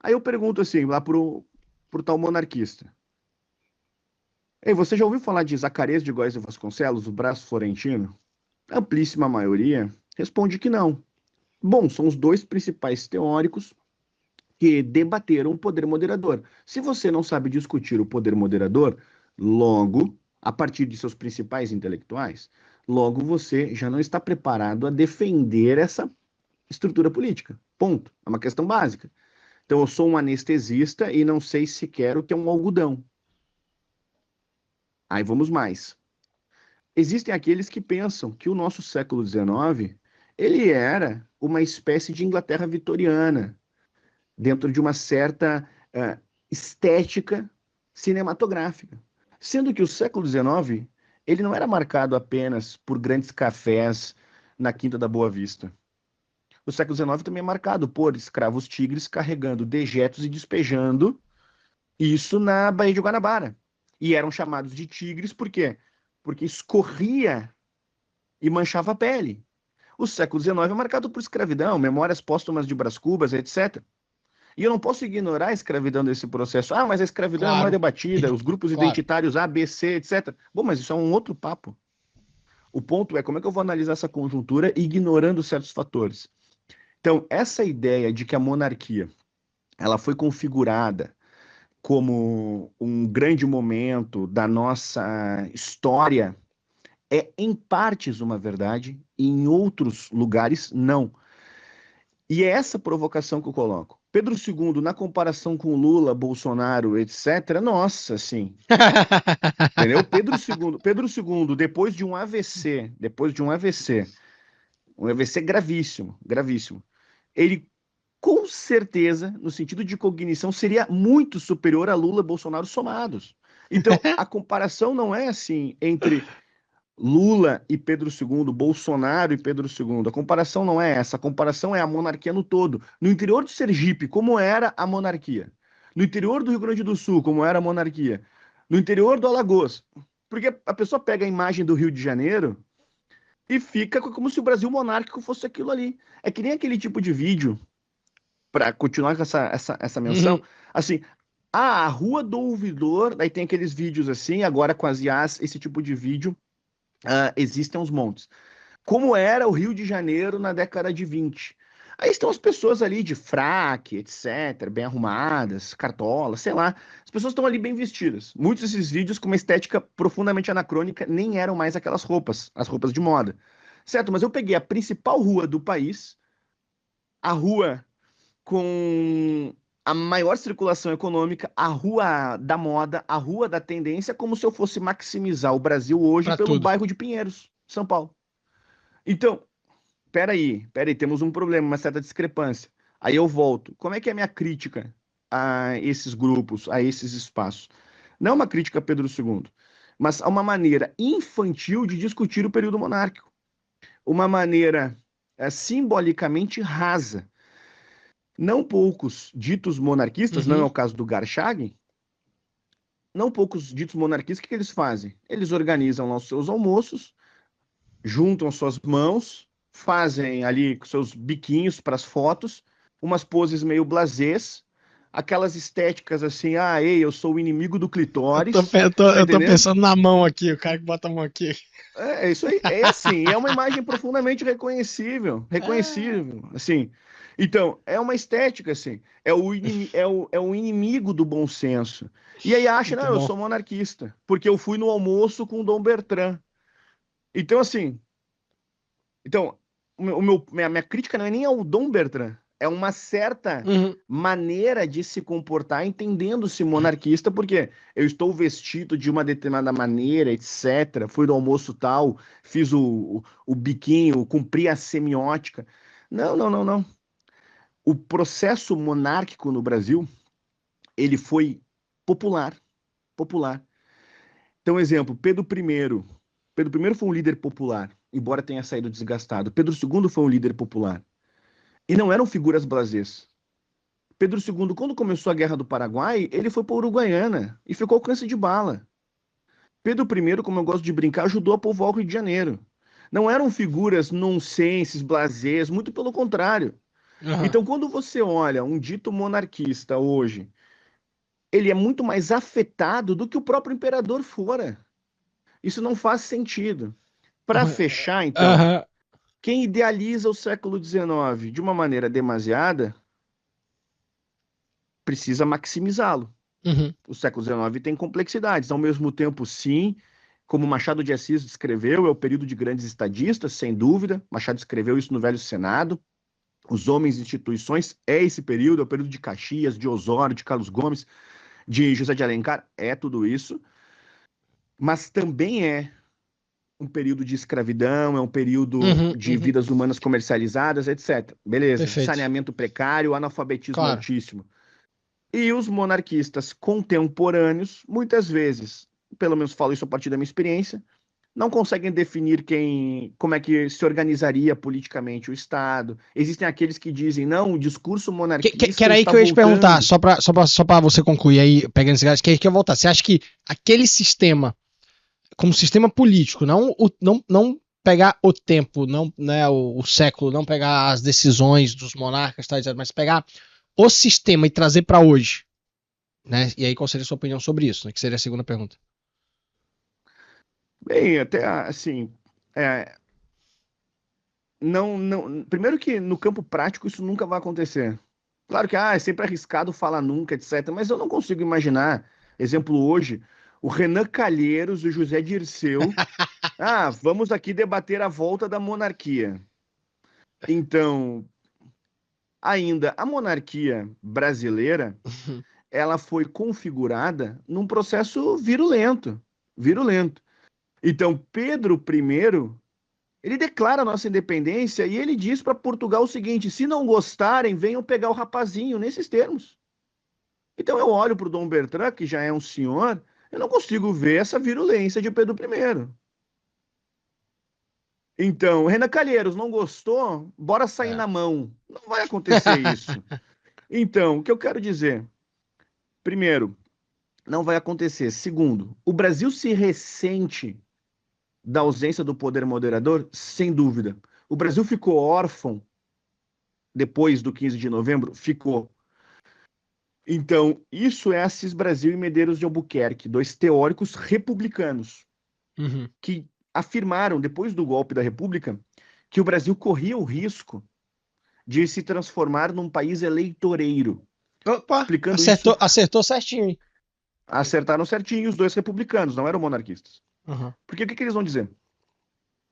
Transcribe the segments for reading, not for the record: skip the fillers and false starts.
Aí eu pergunto assim, lá pro tal monarquista. Ei, você já ouviu falar de Zacarias de Góes de Vasconcelos, o braço florentino? A amplíssima maioria responde que não. Bom, são os dois principais teóricos que debateram o poder moderador. Se você não sabe discutir o poder moderador, logo, a partir de seus principais intelectuais, logo você já não está preparado a defender essa estrutura política. Ponto. É uma questão básica. Então, eu sou um anestesista e não sei sequer o que é um algodão. Aí vamos mais. Existem aqueles que pensam que o nosso século XIX ele era uma espécie de Inglaterra vitoriana, dentro de uma certa estética cinematográfica. Sendo que o século XIX ele não era marcado apenas por grandes cafés na Quinta da Boa Vista. O século XIX também é marcado por escravos tigres carregando dejetos e despejando isso na Baía de Guanabara. E eram chamados de tigres por quê? Porque escorria e manchava a pele. O século XIX é marcado por escravidão, memórias póstumas de Brás Cubas, etc. E eu não posso ignorar a escravidão desse processo. Ah, mas a escravidão é mal Claro, debatida, os grupos claro. identitários A, B, C, etc. Bom, mas isso é um outro papo. O ponto é como é que eu vou analisar essa conjuntura ignorando certos fatores. Então, essa ideia de que a monarquia ela foi configurada como um grande momento da nossa história é em partes uma verdade, e em outros lugares não. E é essa provocação que eu coloco. Pedro II, na comparação com Lula, Bolsonaro, etc., nossa, sim. Entendeu? Pedro II, um AVC gravíssimo, gravíssimo. Ele, com certeza, no sentido de cognição, seria muito superior a Lula e Bolsonaro somados. Então, a comparação não é assim entre Lula e Pedro II, Bolsonaro e Pedro II. A comparação não é essa. A comparação é a monarquia no todo. No interior de Sergipe, como era a monarquia? No interior do Rio Grande do Sul, como era a monarquia? No interior do Alagoas. Porque a pessoa pega a imagem do Rio de Janeiro e fica como se o Brasil monárquico fosse aquilo ali. É que nem aquele tipo de vídeo, para continuar com essa menção, Uhum. assim, a Rua do Ouvidor, daí tem aqueles vídeos assim, agora com as IAs, esse tipo de vídeo, existem uns montes. Como era o Rio de Janeiro na década de 20. Aí estão as pessoas ali de fraque, etc., bem arrumadas, cartola, sei lá. As pessoas estão ali bem vestidas. Muitos desses vídeos com uma estética profundamente anacrônica nem eram mais aquelas roupas, as roupas de moda. Certo, mas eu peguei a principal rua do país, a rua com a maior circulação econômica, a rua da moda, a rua da tendência, como se eu fosse maximizar o Brasil hoje Pra pelo tudo. bairro de Pinheiros, São Paulo. Então, peraí, temos um problema, uma certa discrepância. Aí eu volto. Como é que é a minha crítica a esses grupos, a esses espaços? Não é uma crítica a Pedro II, mas a uma maneira infantil de discutir o período monárquico. Uma maneira simbolicamente rasa. Não poucos ditos monarquistas, não é Uhum. o caso do Garchag, não poucos ditos monarquistas, o que eles fazem? Eles organizam lá os seus almoços, juntam suas mãos, fazem ali seus biquinhos para as fotos, umas poses meio blasés, aquelas estéticas assim, ah, ei, eu sou o inimigo do clitóris, tá Eu tô entendendo? pensando na mão aqui, o cara que bota a mão aqui. É isso aí, é assim, é uma imagem profundamente reconhecível, Ah, reconhecível, assim. Então, é uma estética, assim, é o inimigo do bom senso. E aí acha, muito não, eu bom. sou monarquista, porque eu fui no almoço com o Dom Bertrand. Então, assim, então, minha crítica não é nem ao Dom Bertrand, é uma certa Uhum. maneira de se comportar entendendo-se monarquista, porque eu estou vestido de uma determinada maneira, etc. Fui do almoço tal, fiz o biquinho, cumpri a semiótica. Não, não, não, não. O processo monárquico no Brasil, ele foi popular, popular. Então, exemplo, Pedro I. Pedro I foi um líder popular, embora tenha saído desgastado. Pedro II foi um líder popular. E não eram figuras blasés. Pedro II, quando começou a Guerra do Paraguai, ele foi para Uruguaiana e ficou com câncer de bala. Pedro I, como eu gosto de brincar, ajudou a povoar o Rio de Janeiro. Não eram figuras nonsenses, blasés, muito pelo contrário. Aham. Então, quando você olha um dito monarquista hoje, ele é muito mais afetado do que o próprio imperador fora. Isso não faz sentido. Para fechar, então, Aham. quem idealiza o século XIX de uma maneira demasiada precisa maximizá-lo. Uhum. O século XIX tem complexidades. Ao mesmo tempo, sim, como Machado de Assis descreveu, é o período de grandes estadistas, sem dúvida. Machado escreveu isso no Velho Senado. Os homens e instituições é esse período, é o período de Caxias, de Osório, de Carlos Gomes, de José de Alencar, é tudo isso. Mas também é um período de escravidão, é um período Uhum. de Uhum. vidas humanas comercializadas, etc. Beleza. Perfeito. Saneamento precário, analfabetismo Claro. altíssimo. E os monarquistas contemporâneos, muitas vezes, pelo menos falo isso a partir da minha experiência, não conseguem definir como é que se organizaria politicamente o Estado. Existem aqueles que dizem, não, o discurso Que monarquista era aí está que eu ia te perguntar, voltando. só pra você concluir aí, pegando esse gás, que é aí que eu ia voltar. Você acha que aquele sistema, como sistema político, não pegar o tempo, não, né, o século, não pegar as decisões dos monarcas, tá, mas pegar o sistema e trazer pra hoje, né? E aí qual seria a sua opinião sobre isso, né? Que seria a segunda pergunta. Bem, até assim, é, primeiro que no campo prático isso nunca vai acontecer. Claro que é sempre arriscado falar nunca, etc. Mas eu não consigo imaginar, exemplo hoje, o Renan Calheiros, o José Dirceu. Vamos aqui debater a volta da monarquia. Então, ainda a monarquia brasileira, ela foi configurada num processo virulento, virulento. Então, Pedro I, ele declara a nossa independência e ele diz para Portugal o seguinte: se não gostarem, venham pegar o rapazinho, nesses termos. Então eu olho para o Dom Bertrand, que já é um senhor, eu não consigo ver essa virulência de Pedro I. Então, Renan Calheiros, não gostou? Bora sair É. na mão. Não vai acontecer isso. Então, o que eu quero dizer? Primeiro, não vai acontecer. Segundo, o Brasil se ressente da ausência do poder moderador? Sem dúvida. O Brasil ficou órfão depois do 15 de novembro? Ficou. Então, isso é Assis Brasil e Medeiros de Albuquerque, dois teóricos republicanos, Uhum. que afirmaram, depois do golpe da República, que o Brasil corria o risco de se transformar num país eleitoreiro. Opa, Explicando isso, acertou certinho, hein? acertaram certinho os dois republicanos, não eram monarquistas. Uhum. Porque o que eles vão dizer?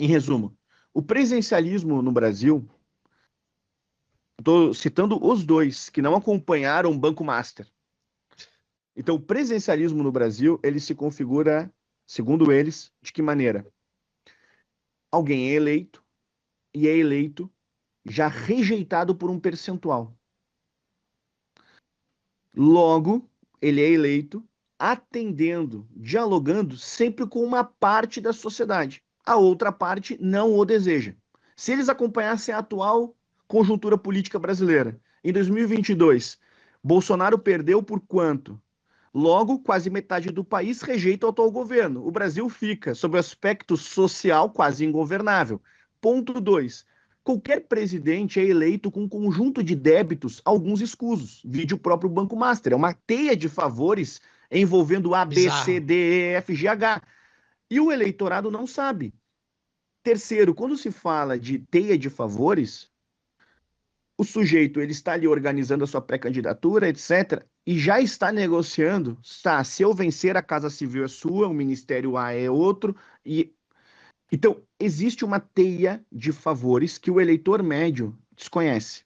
Em resumo, o presencialismo no Brasil, estou citando os dois, que não acompanharam o Banco Master. Então, o presencialismo no Brasil, ele se configura, segundo eles, de que maneira? Alguém é eleito e é eleito já rejeitado por um percentual. Logo, ele é eleito atendendo, dialogando sempre com uma parte da sociedade. A outra parte não o deseja. Se eles acompanhassem a atual conjuntura política brasileira, em 2022, Bolsonaro perdeu por quanto? Logo, quase metade do país rejeita o atual governo. O Brasil fica, sob o aspecto social, quase ingovernável. Ponto 2. Qualquer presidente é eleito com um conjunto de débitos, alguns escusos. Vide o próprio Banco Master. É uma teia de favores envolvendo A, B, C, Bizarro. D, E, F, G, H. E o eleitorado não sabe. Terceiro, quando se fala de teia de favores, o sujeito ele está ali organizando a sua pré-candidatura, etc., e já está negociando, se eu vencer, a Casa Civil é sua, o Ministério A é outro, e então existe uma teia de favores que o eleitor médio desconhece.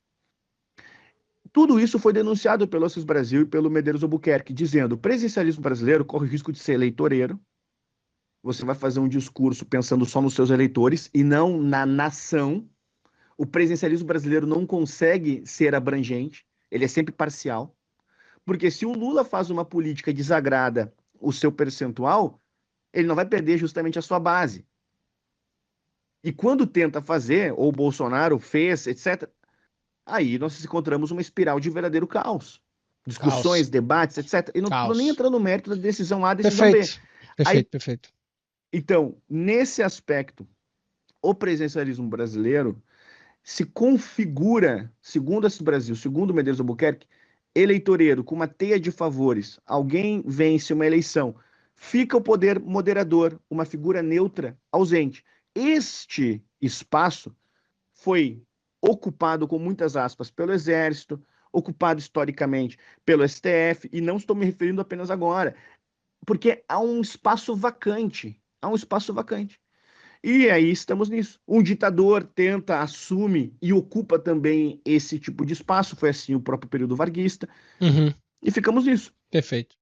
Tudo isso foi denunciado pelo Assis Brasil e pelo Medeiros Albuquerque, dizendo: o presidencialismo brasileiro corre o risco de ser eleitoreiro, você vai fazer um discurso pensando só nos seus eleitores e não na nação. O presidencialismo brasileiro não consegue ser abrangente, ele é sempre parcial. Porque se o Lula faz uma política e desagrada o seu percentual, ele não vai perder justamente a sua base. E quando tenta fazer, ou o Bolsonaro fez, etc., aí nós encontramos uma espiral de verdadeiro caos. Caos. Discussões, debates, etc. E não estou nem Caos. entrando no mérito da decisão A, decisão B. Perfeito. Aí, Perfeito, perfeito. então, nesse aspecto, o presidencialismo brasileiro se configura, segundo esse Brasil, segundo Medeiros Albuquerque, eleitoreiro com uma teia de favores, alguém vence uma eleição, fica o poder moderador, uma figura neutra ausente. Este espaço foi ocupado, com muitas aspas, pelo Exército, ocupado historicamente pelo STF, e não estou me referindo apenas agora, porque há um espaço vacante, há um espaço vacante. E aí estamos nisso. Um ditador tenta, assume e ocupa também esse tipo de espaço, foi assim o próprio período varguista, Uhum, e ficamos nisso. perfeito.